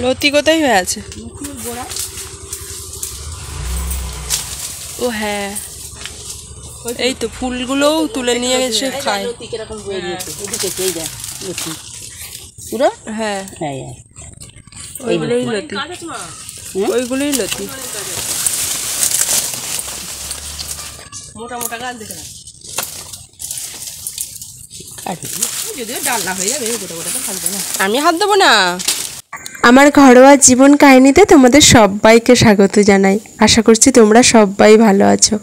লতি কোথায় হয়ে আছে? ও হ্যাঁ, এই তো ফুলগুলোও তুলে নিয়ে এসে খায়। হ্যাঁ ওইগুলোই লতি, ওইগুলোই লতি। মোটা মোটা গাছ দেখে না, যদিও ডাল না হয়ে যাবে, গোটা গোটা তো থাকবে না। আমি হাত দেবো না। আমার ঘরোয়া জীবন কাহিনীতে তোমাদের সবাইকে স্বাগত জানাই। আশা করছি তোমরা সবাই ভালো আছো।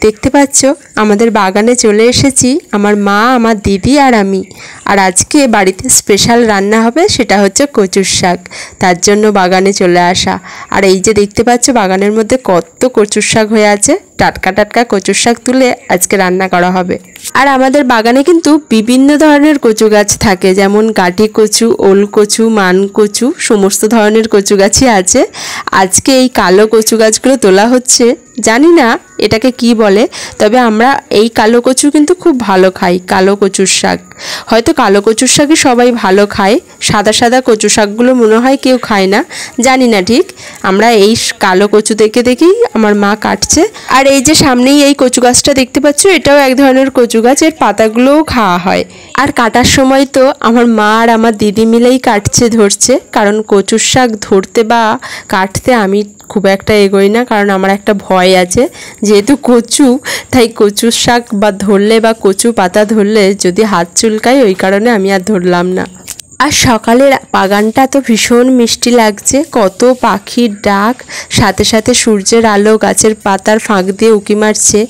দেখতে পাচ্ছ আমাদের বাগানে চলে এসেছি, আমার মা, আমার দিদি আর আমি। আর আজকে বাড়িতে স্পেশাল রান্না হবে, সেটা হচ্ছে কচুর শাক। তার জন্য বাগানে চলে আসা। আর এই যে দেখতে পাচ্ছ বাগানের মধ্যে কত কচুর শাক হয়ে আছে, টাটকা টাটকা কচুর শাক তুলে আজকে রান্না করা হবে। আর আমাদের বাগানে কিন্তু বিভিন্ন ধরনের কচু গাছ থাকে, যেমন কাঠি কচু, ওল কচু, মান কচু, সমস্ত ধরনের কচু গাছই আছে। আজকে এই কালো কচু গাছগুলো তোলা হচ্ছে, জানি না এটাকে কি বলে, তবে আমরা এই কালো কচু কিন্তু খুব ভালো খাই। কালো কচুর শাক, হয়তো কালো কচুর শাকই সবাই ভালো খায়, সাদা সাদা কচু শাকগুলো মনে হয় কেউ খায় না, জানি না ঠিক। আমরা এই কালো কচু দেখে দেখেই আমার মা কাটছে। আর এই যে সামনেই এই কচু গাছটা দেখতে পাচ্ছ, এটাও এক ধরনের কচু গাছ, এর পাতাগুলোও খাওয়া হয়। আর কাটার সময় তো আমার মা আর আমার দিদি মিলেই কাটছে, ধরছে, কারণ কচুর শাক ধরতে বা কাটতে আমি খুব একটা এগোই না, কারণ আমার একটা ভয় আছে, যেহেতু কচু, তাই কচুর শাক বা ধরলে বা কচু পাতা ধরলে যদি হাত চুলকায়, ওই কারণে আমি আর ধরলাম না। আর সকালের বাগানটা তো ভীষণ মিষ্টি লাগছে, কত পাখির ডাক, সাথে সাথে সূর্যের আলো গাছের পাতার ফাঁক দিয়ে উঁকি মারছে,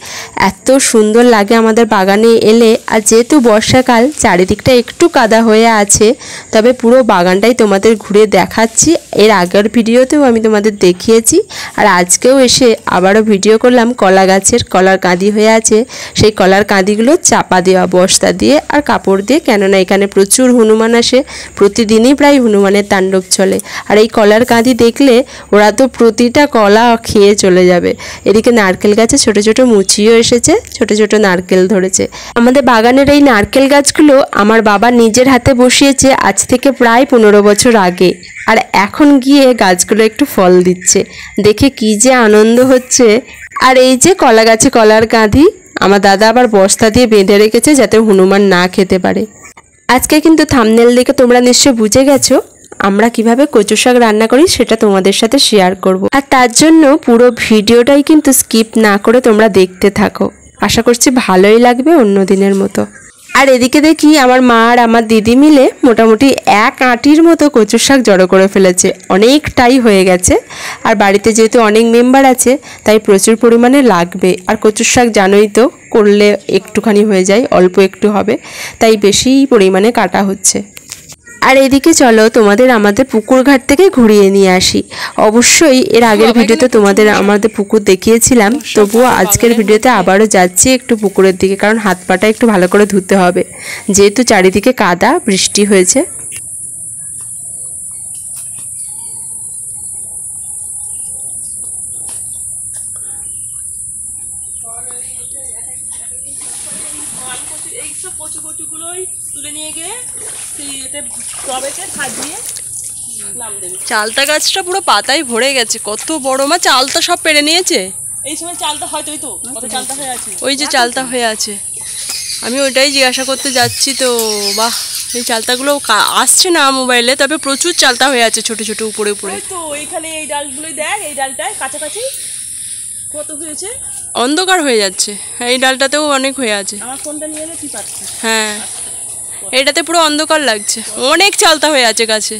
এত সুন্দর লাগে আমাদের বাগানে এলে। আর যেহেতু বর্ষাকাল, চারিদিকটা একটু কাদা হয়ে আছে, তবে পুরো বাগানটাই তোমাদের ঘুরে দেখাচ্ছি। এর আগের ভিডিওতেও আমি তোমাদের দেখিয়েছি, আর আজকেও এসে আবারও ভিডিও করলাম। কলা গাছের কলার কাঁদি হয়ে আছে, সেই কলার কাঁদিগুলো চাপা দেওয়া বস্তা দিয়ে আর কাপড় দিয়ে, কেননা এখানে প্রচুর হনুমান আসে, প্রতিদিনই প্রায় হনুমানের তাণ্ডব চলে। আর এই কলার কাঁদি দেখলে ওরা তো প্রতিটা কলা খেয়ে চলে যাবে। এদিকে নারকেল গাছে ছোট ছোট মুচিও এসেছে, ছোট ছোট নারকেল ধরেছে। আমাদের বাগানের এই নারকেল গাছগুলো আমার বাবা নিজের হাতে বসিয়েছে আজ থেকে প্রায় 15 বছর আগে। আর এখন গিয়ে গাছগুলো একটু ফল দিচ্ছে, দেখে কি যে আনন্দ হচ্ছে। আর এই যে কলা গাছে কলার কাঁদি আমার দাদা আবার বস্তা দিয়ে বেঁধে রেখেছে, যাতে হনুমান না খেতে পারে। আজকে কিন্তু থাম্বনেল দেখে তোমরা নিশ্চয় বুঝে গেছো আমরা কিভাবে কচু শাক রান্না করি, সেটা তোমাদের সাথে শেয়ার করব। আর তার জন্য পুরো ভিডিওটাই কিন্তু স্কিপ না করে তোমরা দেখতে থাকো, আশা করছি ভালোই লাগবে অন্য দিনের মতো। আর এদিকে দেখি আমার মা আর আমার দিদি মিলে মোটামুটি 1 আঁটির মতো কচুর শাক জড়ো করে ফেলেছে, অনেকটাই হয়ে গেছে। আর বাড়িতে যেহেতু অনেক মেম্বার আছে, তাই প্রচুর পরিমাণে লাগবে। আর কচুর শাক জানোই তো, করলে একটুখানি হয়ে যায়, অল্প একটু হবে, তাই বেশি পরিমাণে কাটা হচ্ছে। আর এদিকে চলো তোমাদের আমাদের পুকুর ঘাট থেকে ঘুরিয়ে নিয়ে আসি। অবশ্যই এর আগের ভিডিওতে তোমাদের আমাদের পুকুর দেখিয়েছিলাম, তবুও আজকের ভিডিওতে আবারও যাচ্ছি একটু পুকুরের দিকে, কারণ হাত পাটা একটু ভালো করে ধুতে হবে, যেহেতু চারিদিকে কাদা, বৃষ্টি হয়েছে। এইসব কচু কচুগুলোই তুলে নিয়ে গিয়ে এতে টবেতে সাজিয়ে নাম দেবে। চালতা গাছটা পুরো পাতায় ভরে গেছে, কত বড় মা! চালতা সব পেরে নিয়েছে। এই সময় চালতা হয়তো, ওই তো কত চালতা হয়ে আছে, ওই যে চালতা হয়ে আছে। আমি ওইটাই জিজ্ঞাসা করতে যাচ্ছি তো, বাহ, এই চালতাগুলো আসছে না মোবাইলে, তবে প্রচুর চালতা হয়ে আছে ছোট ছোট উপরে উপরে। তো এইখানে এই ডালগুলোই দেখ, এই ডালটায় কাছাকাছি কত হয়েছে, অন্ধকার হয়ে যাচ্ছে। এই ডালটাতেও অনেক হয়ে আছে। আমার ফোনটা নিয়ে এলে ঠিক আছে। হ্যাঁ, এটাতে পুরো অন্ধকার লাগছে, অনেক চালতা হয়ে আছে গাছে।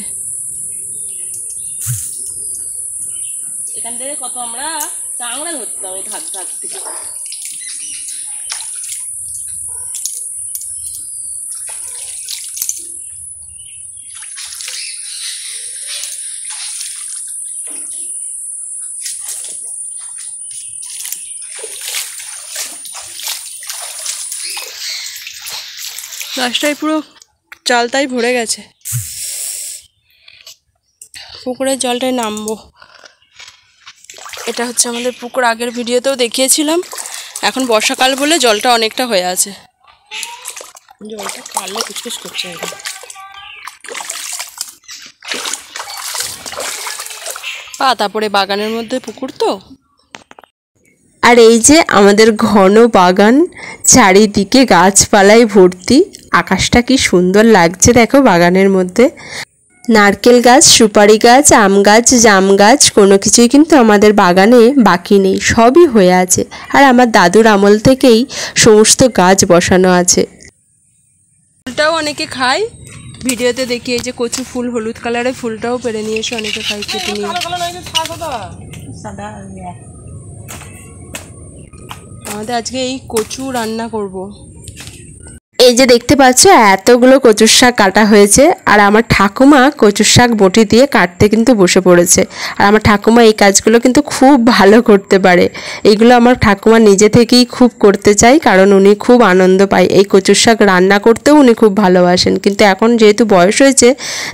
এখান থেকে কত আমরা চাংড়া ধরতাম এই ধার ধার থেকে। গাছটাই পুরো চালতাই ভরে গেছে। পুকুরের জলটায় নামবো। এটা হচ্ছে আমাদের পুকুর, আগের ভিডিওতেও দেখিয়েছিলাম। এখন বর্ষাকাল বলে জলটা অনেকটা হয়ে আছে, জলটা কালো কুচকুচ করছে। পাতা পড়ে বাগানের মধ্যে পুকুর তো। আর এই যে আমাদের ঘন বাগান, চারিদিকে গাছপালায় ভর্তি, আকাশটা কি সুন্দর লাগছে দেখো বাগানের মধ্যে। নারকেল গাছ, সুপারি গাছ, আম গাছ, জাম গাছ কোনো কিছুই কিন্তু আমাদের বাগানে বাকি নেই, সবই হয়ে আছে। আর আমার দাদুর আমল থেকেই সমস্ত গাছ বসানো আছে। ফুলটাও অনেকে খায়, ভিডিওতে দেখি এই যে কচু ফুল, হলুদ কালারের ফুলটাও পেরে নিয়ে এসে অনেকে খায় কেটে নিয়ে। আমাদের আজকে এই কচু রান্না করব। এই যে দেখতে পাচ্ছ এতগুলো কচুর শাক কাটা হয়েছে, আর আমার ঠাকুমা কচুর শাক বটি দিয়ে কাটতে কিন্তু বসে পড়েছে। আর আমার ঠাকুমা এই কাজগুলো কিন্তু খুব ভালো করতে পারে। এইগুলো আমার ঠাকুমা নিজে থেকেই খুব করতে চায়, কারণ উনি খুব আনন্দ পায়। এই কচুর শাক রান্না করতেও উনি খুব ভালোবাসেন, কিন্তু এখন যেহেতু বয়স হয়েছে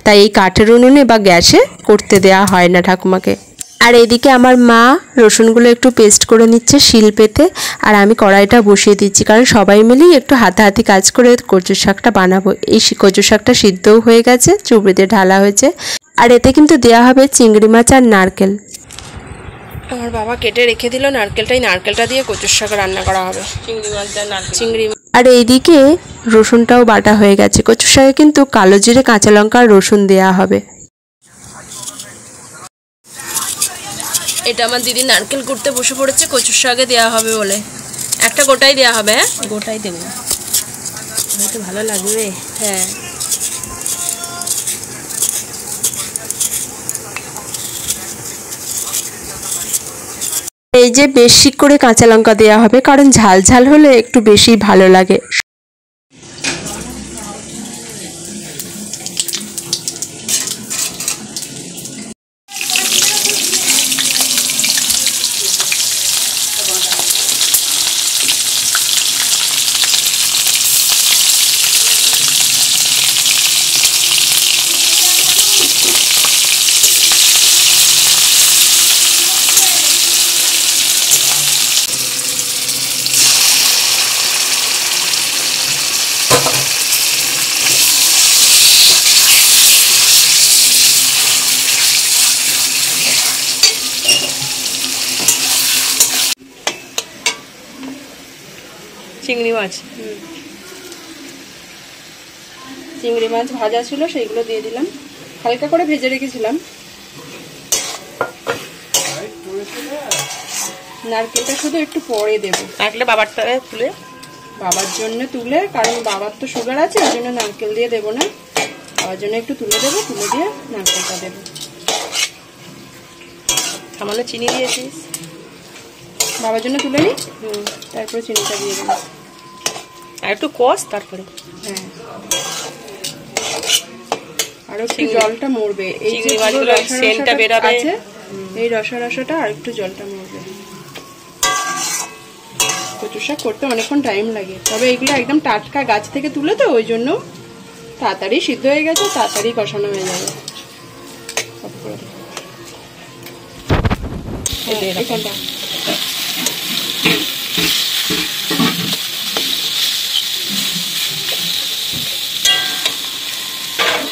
তাই এই কাঠের উনুনে বা গ্যাসে করতে দেওয়া হয় না ঠাকুমাকে। আর এদিকে আমার মা রসুনগুলো একটু পেস্ট করে নিচ্ছে শিলপেতে, আর আমি কড়াইটা বসিয়ে দিচ্ছি, কারণ সবাই মিলেই একটু হাতাহাতি কাজ করে কচুর শাকটা বানাবো। এই কচুর শাকটা সিদ্ধও হয়ে গেছে, চুবড়িতে ঢালা হয়েছে। আর এতে কিন্তু দেওয়া হবে চিংড়ি মাছ আর নারকেল। আমার বাবা কেটে রেখে দিল নারকেলটাই, নারকেলটা দিয়ে কচুর শাক রান্না করা হবে। চিংড়ি মাছ আর নারকেল, চিংড়ি। আর এইদিকে রসুনটাও বাটা হয়ে গেছে। কচুর শাকে কিন্তু কালো জিরে, কাঁচা লঙ্কা আর রসুন দেওয়া হবে। এটা আমার দিদি নারকেল কুটতে বসে পড়েছে কচুর শাকে দেওয়া হবে বলে। একটা গোটাই দেওয়া হবে। হ্যাঁ, গোটাই দেবো, তো ভালো লাগবে। হ্যাঁ, এই যে বেশি করে কাঁচা লঙ্কা দেওয়া হবে, কারণ ঝাল ঝাল হলে একটু বেশি ভালো লাগে। চিংড়ি মাছ, চিংড়ি মাছ ভাজা ছিল সেইগুলো দিয়ে দিলাম, হালকা করে ভেজে রেখেছিলাম। নারকেলটা শুধু একটু পরে দেবো, নারকেলটা বাবারটা তুলে, বাবার জন্য তুলে, কারণ বাবার তো সুগার আছে, ওই জন্য নারকেল দিয়ে দেবো না, বাবার জন্য একটু তুলে দেবো, তুলে দিয়ে নারকেলটা দেবো। সামান্য চিনি দিয়েছিস, বাবার জন্য তুলে নিই, তারপরে চিনিটা দিয়ে দেবো, আর একটু কষ, তারপরে হ্যাঁ আর একটু জলটা মরবে। এই যে সেন্টটা বেরাবে আছে, এই রসাটা আর একটু জলটা মরবে। কচু শাক করতে অনেকক্ষণ টাইম লাগে, তবে এগুলো একদম টাটকা গাছ থেকে তুলে তো, ওই জন্য তাড়াতাড়ি সিদ্ধ হয়ে গেছে, তাড়াতাড়ি কষানো হয়ে যাবে। এখানটা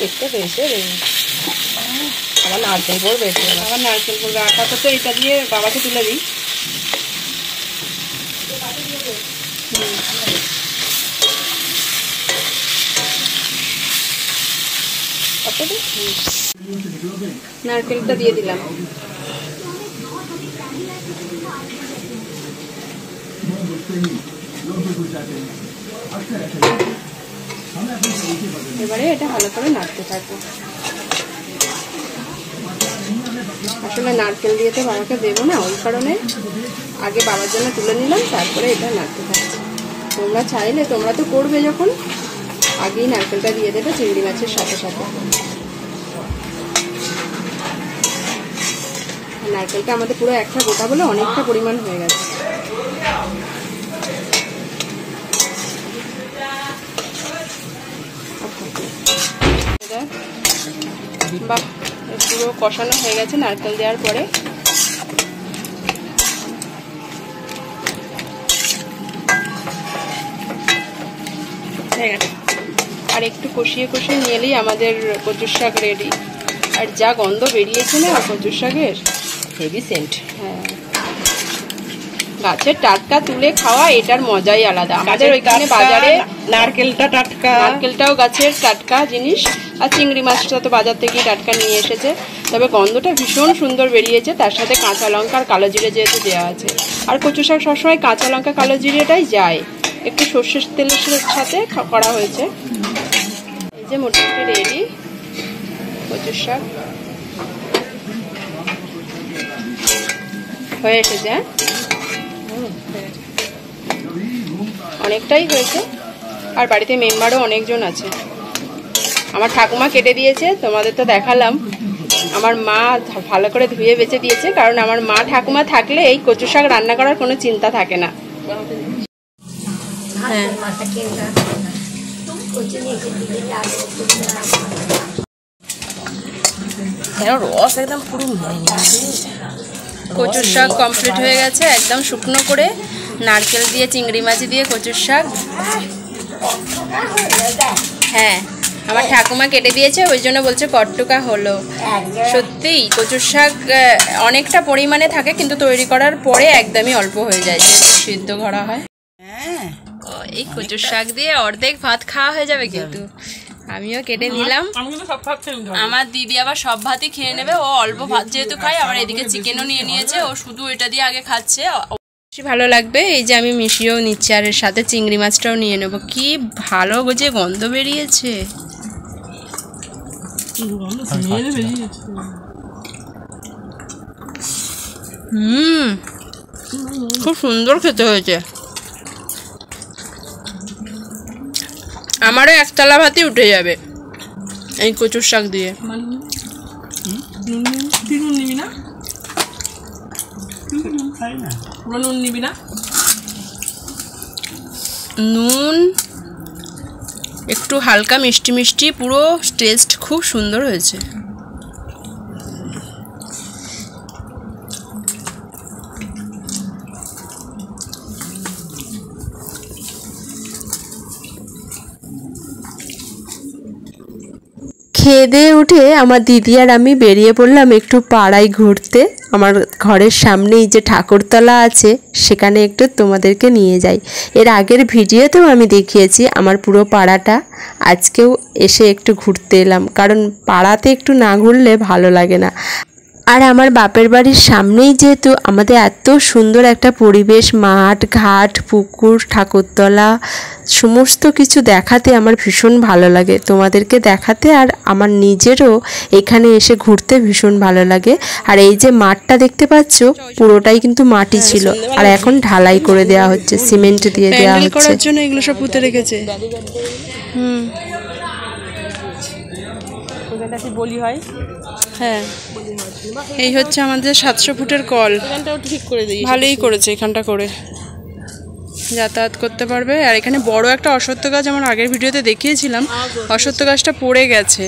দেখতে পেয়েছে রে, আবার নারকেল পড়বে, আবার নারকেল পড়বে। আপাতত এটা দিয়ে বাবাকে তুলে দিই। নারকেলটা দিয়ে দিলাম। এবারে এটা ভালো করে নাড়তে থাকবো। আসলে নারকেল দিয়ে তো বাবাকে দেবো না, ওই কারণে আগে বাবার জন্য তুলে নিলাম, তারপরে এটা নাড়তে থাকবো। তোমরা চাইলে, তোমরা তো করবে যখন, আগেই নারকেলটা দিয়ে দেবে চিংড়ি মাছের সাথে সাথে। নারকেলটা আমাদের পুরো একটা গোটা বলে অনেকটা পরিমাণ হয়ে গেছে। বাহ, পুরো কষানো হয়ে গেছে নারকেল দেওয়ার পরে। আর একটু কষিয়ে কষিয়ে নিলেই আমাদের কচুর শাক রেডি। আর যা গন্ধ বেরিয়েছে না কচুর শাকের, হেভি সেন্ট। হ্যাঁ, গাছের টাটকা তুলে খাওয়া এটার মজাই আলাদা। আমাদের ওইখানে বাজারে নারকেলটা টাটকা, নারকেলটাও গাছের টাটকা জিনিস, আর চিংড়ি মাছটা তো বাজার থেকেই টাটকা নিয়ে এসেছে। তবে গন্ধটা ভীষণ সুন্দর বেরিয়েছে, তার সাথে কাঁচা লঙ্কা আর কালো জিরে যেহেতু দেওয়া আছে। আর কচু শাক সবসময় কাঁচা লঙ্কা কালো জিরেটাই যায়, একটু সর্ষের তেলের সাথে করা হয়েছে। এই যে মোটামুটি রেডি কচু শাক হয়ে এসেছে। অনেকটাই হয়েছে, আর বাড়িতে মেম্বারও অনেকজন আছে। আমার ঠাকুমা কেটে দিয়েছে, তোমাদের তো দেখালাম। আমার মা ভালো করে ধুয়ে বেঁচে দিয়েছে, কারণ আমার মা ঠাকুমা থাকলে এই কচু শাক রান্না করার কোনো চিন্তা থাকে না। হ্যাঁ, রস একদম পুরো কচুর শাক কমপ্লিট হয়ে গেছে, একদম শুকনো করে নারকেল দিয়ে চিংড়ি মাছ দিয়ে কচুর শাক। হ্যাঁ, আমার ঠাকুমা কেটে দিয়েছে, ওই জন্য বলছে কটটুকা হলো। সত্যিই কচুর শাক অনেকটা পরিমাণে থাকে, কিন্তু তৈরি করার পরে একদমই অল্প হয়ে যায়, যেহেতু সিদ্ধ করা হয়। হ্যাঁ, এই কচুর শাক দিয়ে অর্ধেক ভাত খাওয়া হয়ে যাবে। কিন্তু আমিও কেটে নিলাম। আমার দিদি আবার সব ভাতই খেয়ে নেবে, ও অল্প ভাত যেহেতু খায়। আবার এদিকে চিকেনও নিয়ে নিয়েছে, ও শুধু এটা দিয়ে আগে খাচ্ছে। বেশি ভালো লাগবে। এই যে আমি মিশিয়েও নিচ্ছি, আর এর সাথে চিংড়ি মাছটাও নিয়ে নেবো। কি ভালো যে গন্ধ বেরিয়েছে। খুব সুন্দর খেতে হয়েছে। আমারও একতলা ভাতই উঠে যাবে এই কচুর শাক দিয়ে। নুন একটু হালকা মিষ্টি মিষ্টি, পুরো টেস্ট খুব সুন্দর হয়েছে। খেয়ে দিয়ে উঠে আমার দিদি আর আমি বেরিয়ে পড়লাম একটু পাড়ায় ঘুরতে। আমার ঘরের সামনেই যে ঠাকুরতলা আছে, সেখানে একটু তোমাদেরকে নিয়ে যাই। এর আগের ভিডিওতেও আমি দেখিয়েছি আমার পুরো পাড়াটা। আজকেও এসে একটু ঘুরতে এলাম, কারণ পাড়াতে একটু না ঘুরলে ভালো লাগে না। আর আমার বাপের বাড়ির সামনেই যেহেতু আমাদের এত সুন্দর একটা পরিবেশ, মাঠ ঘাট পুকুর ঠাকুরতলা সমস্ত কিছু দেখাতে আমার ভীষণ ভালো লাগে, তোমাদেরকে দেখাতে। আর আমার নিজেরও এখানে এসে ঘুরতে ভীষণ ভালো লাগে। আর এই যে মাঠটা দেখতে পাচ্ছ, পুরোটাই কিন্তু মাটি ছিল, আর এখন ঢালাই করে দেওয়া হচ্ছে, সিমেন্ট দিয়ে দেওয়া হচ্ছে। করার জন্য এগুলো সব পুঁতে রেখেছে। বলি হয়। হ্যাঁ, এই হচ্ছে আমাদের 700 ফুটের কল। এখানটাও ঠিক করে দিই, ভালোই করেছে এখানটা করে যাতায়াত করতে পারবে। আর এখানে বড় একটা অশ্বত্থ গাছ আমার আগের ভিডিওতে দেখিয়েছিলাম, অশ্বত্থ গাছটা পড়ে গেছে।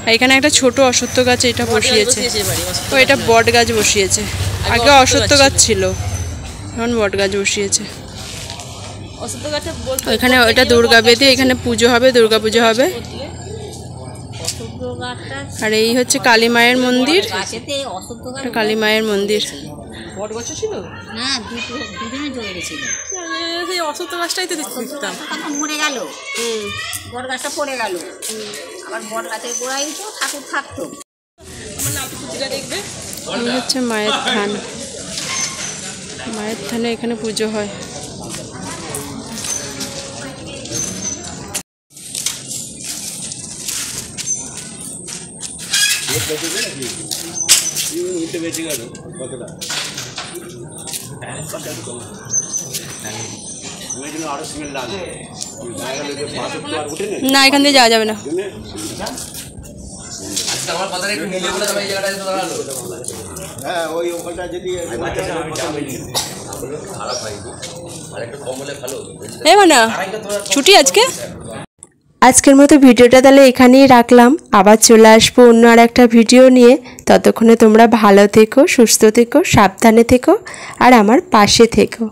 আর এখানে একটা ছোট অশ্বত্থ গাছ এটা বসিয়েছে, ও এটা বট গাছ বসিয়েছে। আগে অশ্বত্থ গাছ ছিল, এখন বট গাছ বসিয়েছে। এখানে ওটা দুর্গা বেদি, এখানে পুজো হবে, দুর্গা পুজো হবে। আর এই হচ্ছে কালী মায়ের মন্দির, কালী মায়ের মন্দির। বট গাছ ছিল না, দুজনে চলে গেছিল। সেই অশ্বত্থ গাছটাই তো দেখতাম, মরে গেল। বট গাছটা পড়ে গেল, আবার বট গাছের গোড়ায় তো ঠাকুর থাকতো। আমার নাতি পুজোটা দেখবে। এই হচ্ছে মায়ের থান, মায়ের থানে এখানে পুজো হয়। না, এখান দিয়ে যাওয়া যাবে না। ছুটি আজকে। আজকের মতো ভিডিওটা তাহলে এখানেই রাখলাম। আবার চলে আসবো অন্য আর একটা ভিডিও নিয়ে। ততক্ষণে তোমরা ভালো থেকো, সুস্থ থেকো, সাবধানে থেকো, আর আমার পাশে থেকো।